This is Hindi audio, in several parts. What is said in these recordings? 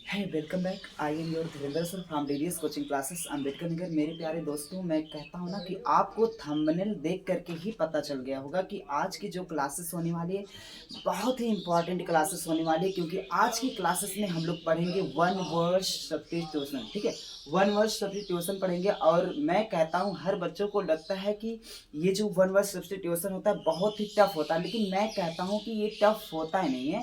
है welcome back. I am your Dhirendra sir from DDS coaching classes Ambedkar Nagar. मेरे प्यारे दोस्तों, मैं कहता हूँ ना कि आपको थंबनेल देख करके ही पता चल गया होगा कि आज की जो क्लासेस होने वाली है बहुत ही इंपॉर्टेंट क्लासेस होने वाली है, क्योंकि आज की क्लासेस में हम लोग पढ़ेंगे वन वर्ड सब्स्टिट्यूशन। ठीक है, वन वर्ड सब्स्टिट्यूशन पढ़ेंगे। और मैं कहता हूँ हर बच्चों को लगता है कि ये जो वन वर्ड सब्स्टिट्यूशन होता है बहुत ही टफ होता है, लेकिन मैं कहता हूँ कि ये टफ होता ही नहीं है,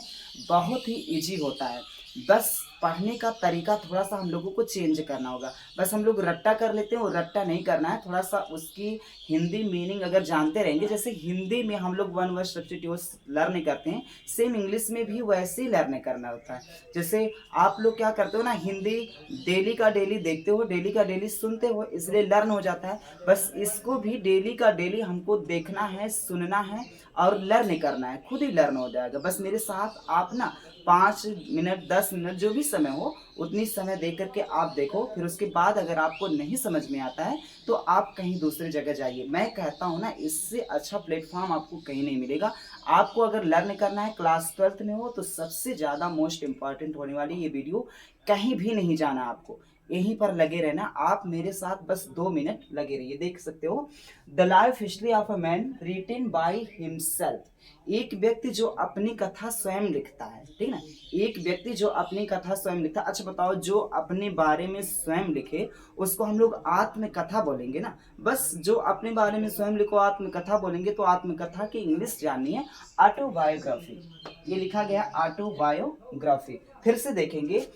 बहुत ही ईजी होता है। बस पढ़ने का तरीका थोड़ा सा हम लोगों को चेंज करना होगा। बस हम लोग रट्टा कर लेते हैं, वो रट्टा नहीं करना है। थोड़ा सा उसकी हिंदी मीनिंग अगर जानते रहेंगे, जैसे हिंदी में हम लोग वन वर्ड सब्स्टिट्यूशन लर्न करते हैं, सेम इंग्लिश में भी वैसे ही लर्न करना होता है। जैसे आप लोग क्या करते हो ना, हिंदी डेली का डेली देखते हो, डेली का डेली सुनते हो, इसलिए लर्न हो जाता है। बस इसको भी डेली का डेली हमको देखना है, सुनना है और लर्न करना है, खुद ही लर्न हो जाएगा। बस मेरे साथ आप ना 5 मिनट 10 मिनट जो भी समय हो उतनी समय दे करके आप देखो। फिर उसके बाद अगर आपको नहीं समझ में आता है तो आप कहीं दूसरी जगह जाइए। मैं कहता हूँ ना, इससे अच्छा प्लेटफॉर्म आपको कहीं नहीं मिलेगा। आपको अगर लर्न करना है, क्लास 12th में हो, तो सबसे ज़्यादा मोस्ट इंपॉर्टेंट होने वाली ये वीडियो। कहीं भी नहीं जाना आपको, यहीं पर लगे रहना। आप मेरे साथ बस 2 मिनट लगे रहिए। देख सकते हो, the life history of a man written by himself. एक व्यक्ति जो अपनी कथा स्वयं लिखता है, ठीक ना, एक व्यक्ति जो अपनी कथा स्वयं लिखता है। अच्छा बताओ, जो अपने बारे में स्वयं लिखे उसको हम लोग आत्मकथा बोलेंगे ना। बस जो अपने बारे में स्वयं लिखो आत्मकथा बोलेंगे। तो आत्मकथा की इंग्लिश जाननी है, ऑटोबायोग्राफी। ये लिखा गया ऑटोबायोग्राफी। फिर से देखेंगे,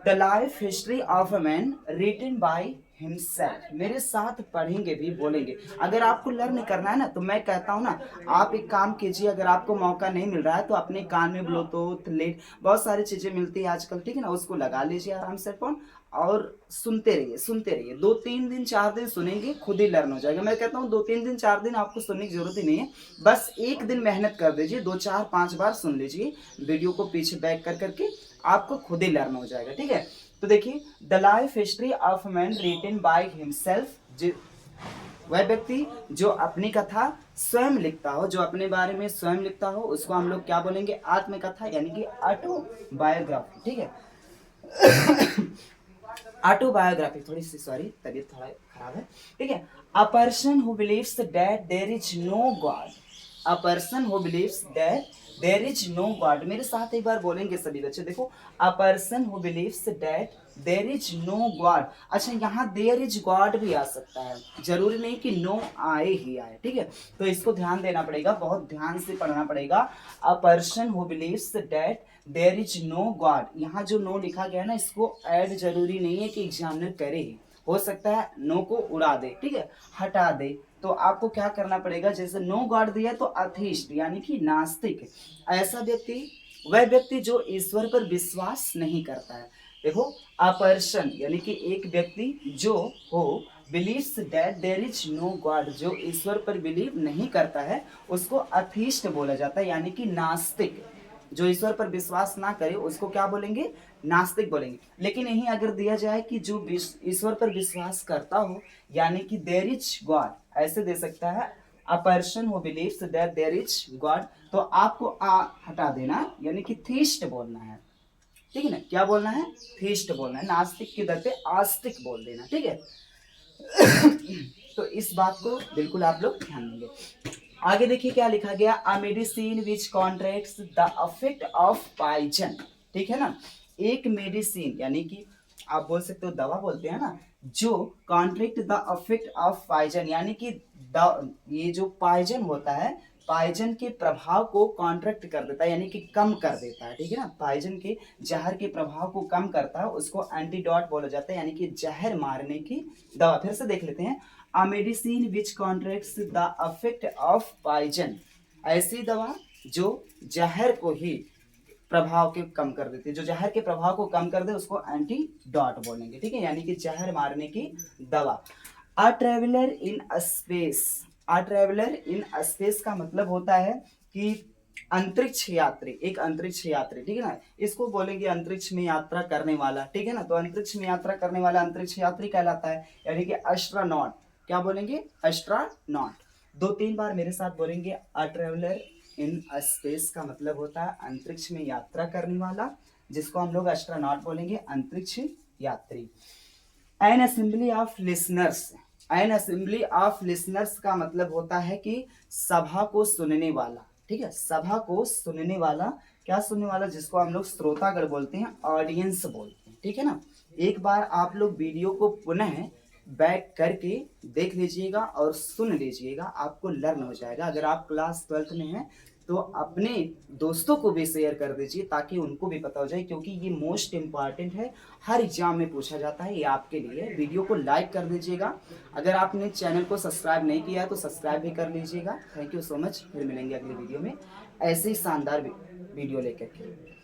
the life history of a man written by himself. मेरे साथ पढ़ेंगे भी बोलेंगे। अगर आपको लर्न करना है ना, तो मैं कहता हूँ ना, आप एक काम कीजिए। अगर आपको मौका नहीं मिल रहा है तो अपने कान में ब्लूटूथ लेट बहुत सारी चीजें मिलती है आजकल, ठीक है ना, उसको लगा लीजिए आराम से फोन और सुनते रहिए, सुनते रहिए। 2 3 दिन 4 दिन सुनेंगे, खुद ही लर्न हो जाएगा। मैं कहता हूँ 2 3 दिन 4 दिन आपको सुनने की जरूरत ही नहीं है। बस एक दिन मेहनत कर दीजिए, 2 4 5 बार सुन लीजिए वीडियो को पीछे बैक कर करके, आपको खुद ही लर्न हो जाएगा। ठीक है, तो देखिए, the life history of man written by himself. वह व्यक्ति जो अपनी कथा स्वयं लिखता हो, जो अपने बारे में स्वयं लिखता हो, उसको हम लोग क्या बोलेंगे, आत्मकथा, यानी कि ऑटोबायोग्राफी। ठीक है, ऑटोबायोग्राफी। थोड़ी सी सॉरी, तबीयत थोड़ा खराब है। ठीक है, a person who believes that there is no God. A person who believes that there is no God. मेरे साथ एक बार बोलेंगे सभी बच्चे, देखो, a person who believes that there is no God. अच्छा, यहाँ देयर इज गॉड भी आ सकता है, जरूरी नहीं कि नो आए ही आए। ठीक है, तो इसको ध्यान देना पड़ेगा, बहुत ध्यान से पढ़ना पड़ेगा। A person who believes that there is no God. यहाँ जो नो लिखा गया ना, इसको ऐड जरूरी नहीं है कि एग्जामिनर करे ही, हो सकता है नो को उड़ा दे, ठीक है, हटा दे। तो आपको क्या करना पड़ेगा, जैसे नो गॉड दिया तो अथीस्ट यानी कि नास्तिक, ऐसा व्यक्ति, वह व्यक्ति जो ईश्वर पर विश्वास नहीं करता है। देखो, अ पर्सन यानी कि एक व्यक्ति जो who, believes that there is no God, जो ईश्वर पर बिलीव नहीं करता है, उसको अथीस्ट बोला जाता है, यानी कि नास्तिक। जो ईश्वर पर विश्वास ना करे उसको क्या बोलेंगे, नास्तिक बोलेंगे। लेकिन यही अगर दिया जाए कि जो ईश्वर पर विश्वास करता हो, यानी कि देयर इज गॉड, ऐसे दे सकता है, a person who believes that there is God, तो आपको आ हटा देना, यानी कि थीस्ट बोलना है। ठीक है ना, क्या बोलना है, थीस्ट बोलना है। नास्तिक की जगह पे आस्तिक बोल देना। ठीक है, तो इस बात को बिल्कुल आप लोग ध्यान देंगे। आगे देखिए क्या लिखा गया, a medicine which contracts the affect of poison. ठीक है ना, एक मेडिसिन यानी कि आप बोल सकते हो दवा बोलते हैं ना, जो contract the affect of poison, यानी कि ये जो पॉइजन होता है, पॉइजन के प्रभाव को कॉन्ट्रैक्ट कर देता है, यानी कि कम कर देता है। ठीक है ना, पॉइजन के जहर के प्रभाव को कम करता है, उसको एंटीडोट बोला जाता है, यानी कि जहर मारने की दवा। फिर से देख लेते हैं, a medicine which counteracts the effect of poison। ऐसी दवा जो जहर को ही प्रभाव के कम कर देती है, जो जहर के प्रभाव को कम कर दे उसको एंटीडोट बोलेंगे। ठीक है, यानी कि जहर मारने की दवा। अ traveller in space. A traveller in space का मतलब होता है कि अंतरिक्ष यात्री, एक अंतरिक्ष यात्री। ठीक है ना, इसको बोलेंगे अंतरिक्ष में यात्रा करने वाला। ठीक है ना, तो अंतरिक्ष में यात्रा करने वाला अंतरिक्ष यात्री कहलाता है, यानी कि एस्ट्रोनॉट। क्या बोलेंगे, एस्ट्रोनॉट। 2 3 बार मेरे साथ बोलेंगे, अ ट्रेवलर इन स्पेस का मतलब होता है अंतरिक्ष में यात्रा करने वाला, जिसको हम लोग एस्ट्रोनॉट बोलेंगे, अंतरिक्ष यात्री। N assembly of listeners, N assembly of listeners का मतलब होता है कि सभा को सुनने वाला, ठीक है, सभा को सुनने वाला, क्या सुनने वाला, जिसको हम लोग श्रोतागण बोलते हैं, ऑडियंस बोलते हैं, ठीक है ना। एक बार आप लोग वीडियो को पुनः बैक करके देख लीजिएगा और सुन लीजिएगा, आपको लर्न हो जाएगा। अगर आप क्लास 12th में हैं तो अपने दोस्तों को भी शेयर कर दीजिए ताकि उनको भी पता हो जाए, क्योंकि ये मोस्ट इम्पॉर्टेंट है, हर एग्जाम में पूछा जाता है, ये आपके लिए। वीडियो को लाइक कर दीजिएगा, अगर आपने चैनल को सब्सक्राइब नहीं किया है तो सब्सक्राइब भी कर लीजिएगा। थैंक यू सो मच, फिर मिलेंगे अगले वीडियो में ऐसे ही शानदार वीडियो लेकर के।